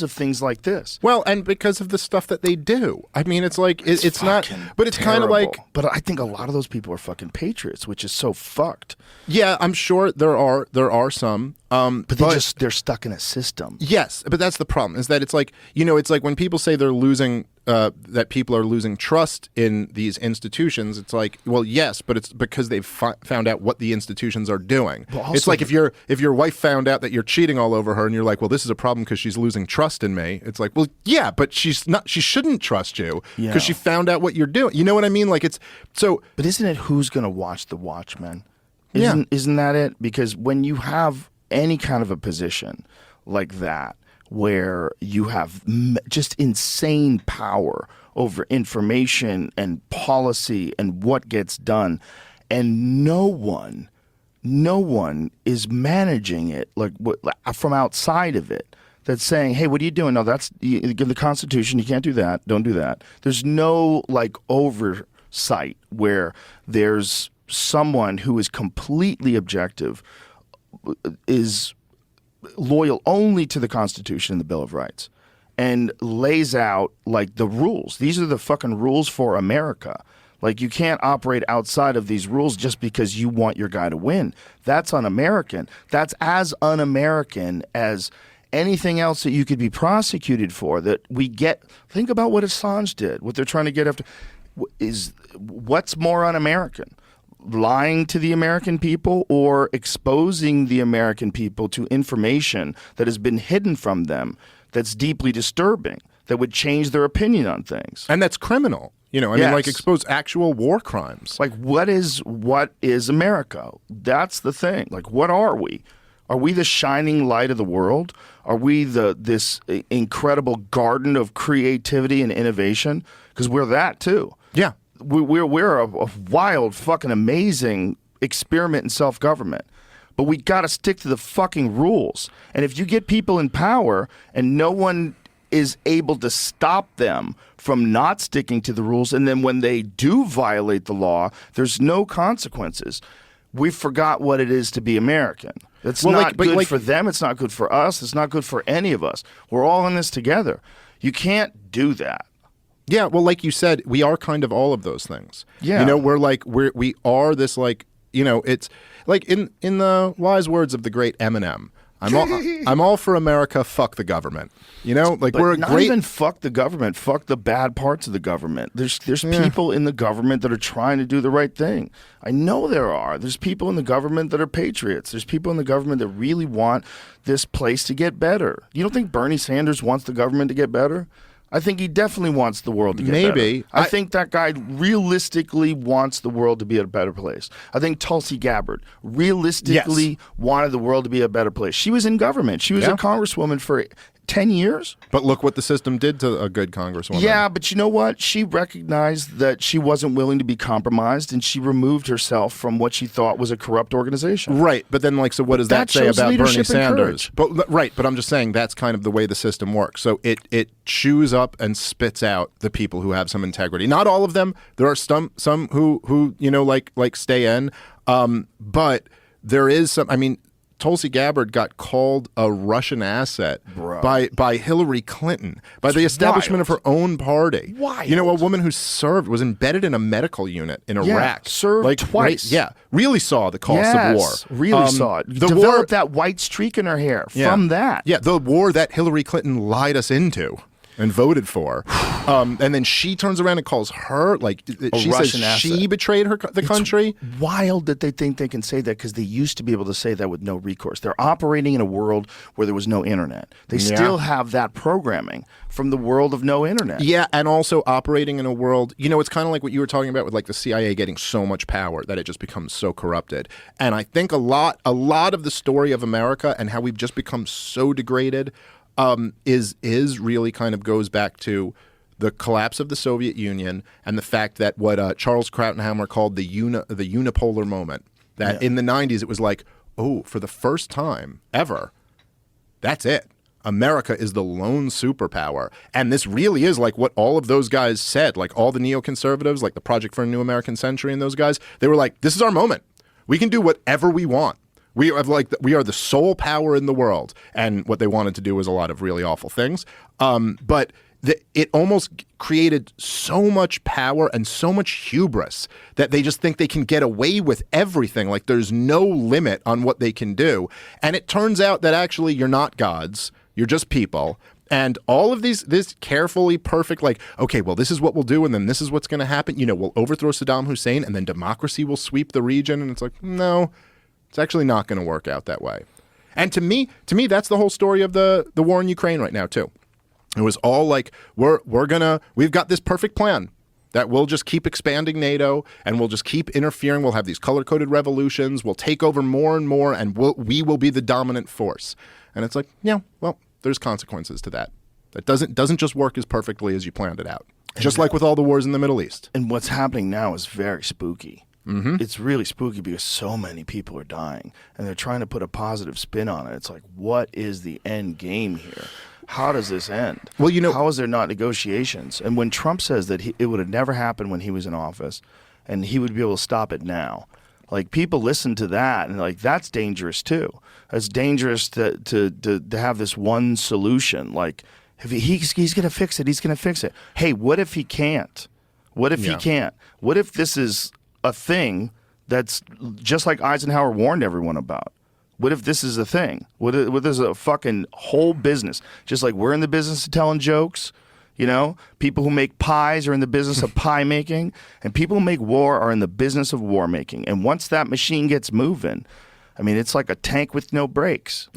of things like this. Well, and because of the stuff that they do. I mean, it's like it's not, but it's kind of like. But I think a lot of those people are fucking patriots, which is so fucked. Yeah, I'm sure there are some. But they're stuck in a system. Yes, but that's the problem. Is that it's like it's like when people say they're losing. That people are losing trust in these institutions. It's like, well, yes, but it's because they've found out what the institutions are doing. It's like if your wife found out that you're cheating all over her, and you're like, well, this is a problem because she's losing trust in me. It's like, well, yeah, but she shouldn't trust you because she found out what you're doing. You know what I mean? Like it's so. But isn't it who's going to watch the watchmen? Isn't that it? Because when you have any kind of a position like that, where you have just insane power over information and policy and what gets done, and no one is managing it from outside of it. That's saying, hey, what are you doing? No, that's the Constitution. You can't do that. Don't do that. There's no oversight where there's someone who is completely objective, is loyal only to the Constitution and the Bill of Rights, and lays out the rules. These are the fucking rules for America. Like, you can't operate outside of these rules just because you want your guy to win. That's un-American. That's as un-American as anything else that you could be prosecuted for. That we get. Think about what Assange did. What they're trying to get after is what's more un-American. Lying to the American people or exposing the American people to information that has been hidden from them that's deeply disturbing, that would change their opinion on things. And that's criminal. I mean, expose actual war crimes. What is America? That's the thing. What are we? Are we the shining light of the world? Are we this incredible garden of creativity and innovation? Because we're that too. Yeah. We're a wild, fucking amazing experiment in self-government. But we got to stick to the fucking rules. And if you get people in power and no one is able to stop them from not sticking to the rules, and then when they do violate the law, there's no consequences, we forgot what it is to be American. It's not good for them. It's not good for us. It's not good for any of us. We're all in this together. You can't do that. Yeah, well, like you said, we are kind of all of those things. Yeah. We are this it's like in the wise words of the great Eminem, I'm all for America, fuck the government. But we're not even fuck the government, fuck the bad parts of the government. There's people in the government that are trying to do the right thing. I know there are. There's people in the government that are patriots. There's people in the government that really want this place to get better. You don't think Bernie Sanders wants the government to get better? I think he definitely wants the world to get better. I think that guy realistically wants the world to be a better place. I think Tulsi Gabbard realistically wanted the world to be a better place. She was in government. She was a congresswoman for 10 years. But look what the system did to a good congresswoman. Yeah, but you know what? She recognized that she wasn't willing to be compromised, and she removed herself from what she thought was a corrupt organization. Right, but then so what does that say about Bernie Sanders? But I'm just saying that's kind of the way the system works. So it chews up and spits out the people who have some integrity. Not all of them. There are some who stay in, but there is some. I mean, Tulsi Gabbard got called a Russian asset by Hillary Clinton, by the establishment of her own party. Wild. A woman who was embedded in a medical unit in Iraq. Served twice. Really saw the cost of war. Really saw it. Developed that white streak in her hair from that. Yeah, the war that Hillary Clinton lied us into and voted for. And then she turns around and calls her, she says she betrayed the country. It's wild that they think they can say that because they used to be able to say that with no recourse. They're operating in a world where there was no internet. They still have that programming from the world of no internet. Yeah, and also operating in a world, it's kind of like what you were talking about with the CIA getting so much power that it just becomes so corrupted. And I think a lot of the story of America and how we've just become so degraded is really kind of goes back to the collapse of the Soviet Union and the fact that what Charles Krauthammer called the unipolar moment. That in the 90s it was like, oh, for the first time ever, that's it. America is the lone superpower. And this really is like what all of those guys said, like all the neoconservatives, like the Project for a New American Century and those guys, they were like, this is our moment. We can do whatever we want. We are the sole power in the world. And what they wanted to do was a lot of really awful things. But it almost created so much power and so much hubris that they just think they can get away with everything. Like there's no limit on what they can do. And it turns out that actually you're not gods. You're just people. And all of this carefully perfect, like, okay, well, this is what we'll do, and then this is what's going to happen. You know, we'll overthrow Saddam Hussein, and then democracy will sweep the region. And it's like, no, it's actually not going to work out that way. And to me, that's the whole story of the war in Ukraine right now, too. It was all like, we've got this perfect plan that we'll just keep expanding NATO, and we'll just keep interfering. We'll have these color-coded revolutions. We'll take over more and more, and we will be the dominant force. And it's like, yeah, well, there's consequences to that. That doesn't just work as perfectly as you planned it out. Just like with all the wars in the Middle East. And what's happening now is very spooky. Mm-hmm. It's really spooky because so many people are dying, and they're trying to put a positive spin on it. It's like, what is the end game here? How does this end? Well, you know, how is there not negotiations? And when Trump says that it would have never happened when he was in office, and he would be able to stop it now, like people listen to that and like that's dangerous too. It's dangerous to have this one solution. Like if he's going to fix it, he's going to fix it. Hey, what if he can't? What if he can't? What if this is a thing that's just like Eisenhower warned everyone about? What if this is a thing? What if this is a fucking whole business? Just like we're in the business of telling jokes, you know? People who make pies are in the business of pie making, and people who make war are in the business of war making. And once that machine gets moving, I mean, it's like a tank with no brakes.